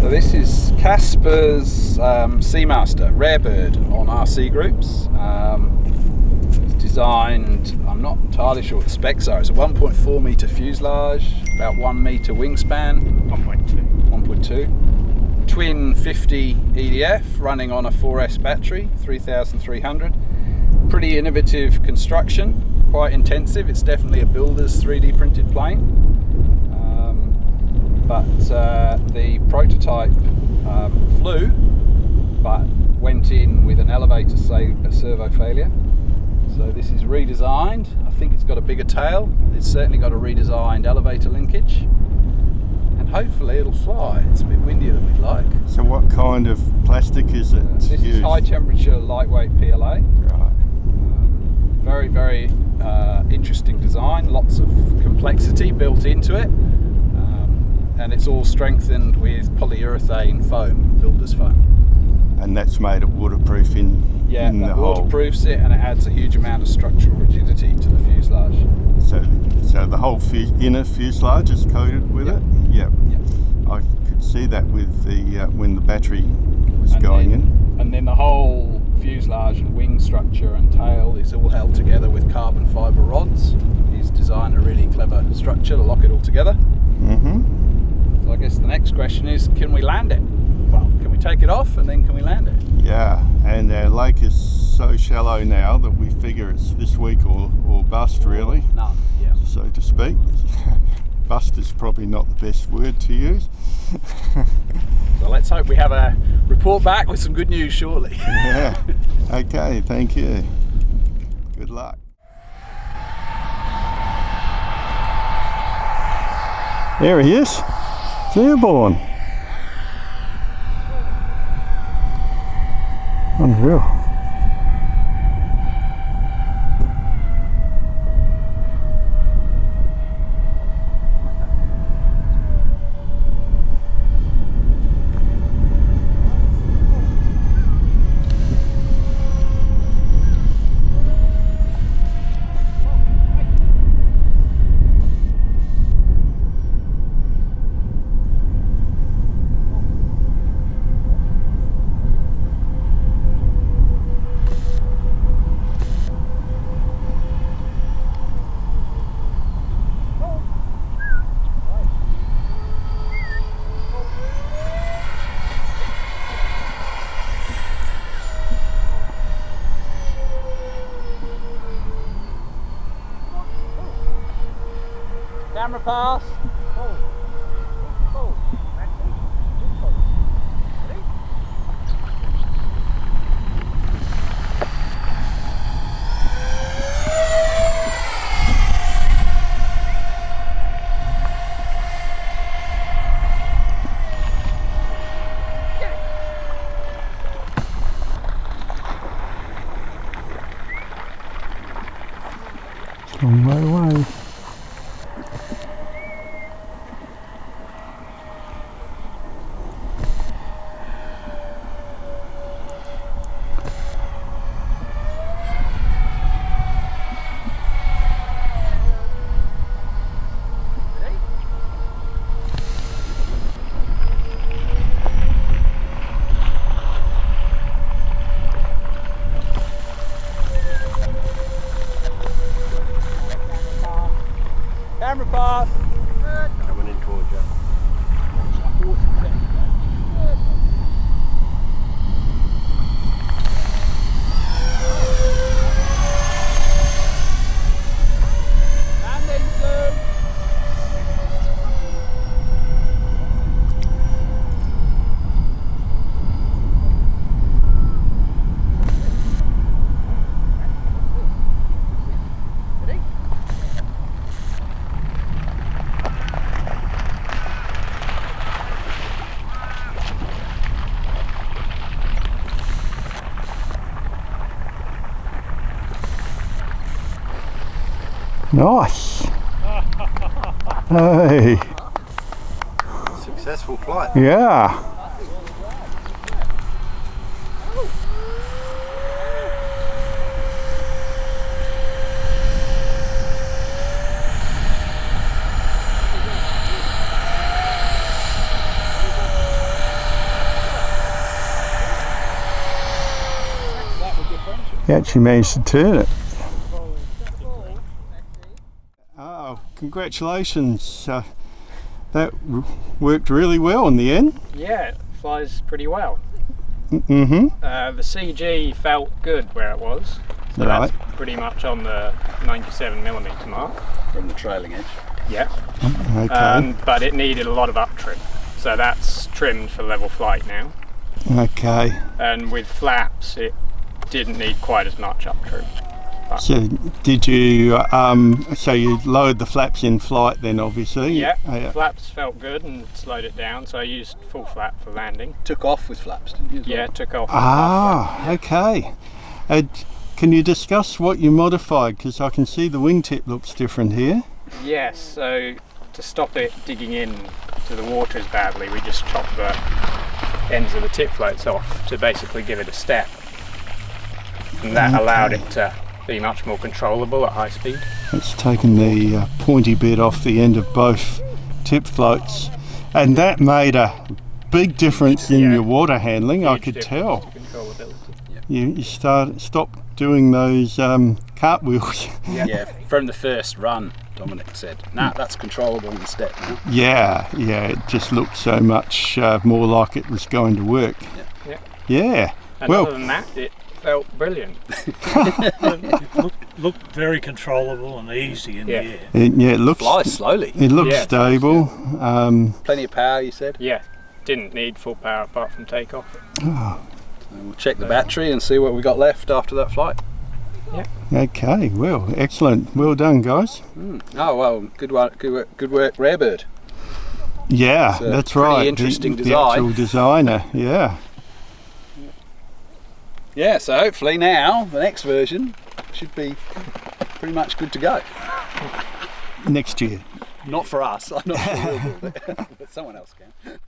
So this is Casper's SeaMaster, rare bird on RC groups. It's designed, I'm not entirely sure what the specs are. It's a 1.4 metre fuselage, about 1 metre wingspan. 1.2. Twin 50 EDF running on a 4S battery, 3300. Pretty innovative construction, quite intensive. It's definitely a builder's 3D printed plane. But the prototype flew, but went in with an elevator servo failure. So this is redesigned. I think it's got a bigger tail. It's certainly got a redesigned elevator linkage. And hopefully it'll fly. It's a bit windier than we'd like. So what kind of plastic is it? This is high temperature, lightweight PLA. Right. Very, very interesting design. Lots of complexity built into it. And it's all strengthened with polyurethane foam, builder's foam. And that's made it waterproof in the hull. Waterproofs it, and it adds a huge amount of structural rigidity to the fuselage. So the whole inner fuselage is coated with it? Yep. I could see that with the when the battery was going in. And then the whole fuselage and wing structure and tail is all held together with carbon fibre rods. He's designed a really clever structure to lock it all together. Mm-hmm. So I guess the next question is, can we land it? Well, can we take it off and then can we land it? Yeah, and our lake is so shallow now that we figure it's this week or bust, really. None, yeah. So to speak. Bust is probably not the best word to use. So let's hope we have a report back with some good news shortly. Yeah, okay, thank you. Good luck. There he is. It's airborne. Unreal. Camera pass. Long way away. Camera pass. Coming in towards you. Landing soon. Nice. Hey. Successful flight. Yeah. He actually managed to turn it. Oh, congratulations. That worked really well in the end. Yeah, it flies pretty well. Mm-hmm. The CG felt good where it was. So Right. that's pretty much on the 97mm mark. From the trailing edge. Yeah. Okay. But it needed a lot of up trim. So that's trimmed for level flight now. Okay. And with flaps, it didn't need quite as much up trim. So did you, so you lowered the flaps in flight then obviously? Yeah, Yeah. flaps felt good and slowed it down, so I used full flap for landing. Took off with flaps, didn't you? Yeah, took off. Ah, okay. Can you discuss what you modified? Because I can see the wingtip looks different here. Yes, so to stop it digging in to the water as badly, we just chopped the ends of the tip floats off to basically give it a step. And that allowed it to be much more controllable at high speed. It's taken the pointy bit off the end of both tip floats, and that made a big difference in your water handling. I could tell. Controllability. You stopped doing those cartwheels. Yeah, from the first run, Dominic said, nah, that's controllable in the step now. Yeah, it just looked so much more like it was going to work. Yeah. And other than that, it felt brilliant. It looked very controllable and easy in the air. It looks. Flies slowly. It looks stable. Plenty of power, you said? Yeah, didn't need full power apart from takeoff. And we'll check the battery and see what we got left after that flight. Okay, well, excellent. Well done, guys. Oh well, good work, Rarebird. Yeah, It's a that's pretty right. interesting the design. actual designer, yeah. Yeah, so hopefully now the next version should be pretty much good to go. Next year. Not for us. I'm not sure we'll build it, but someone else can.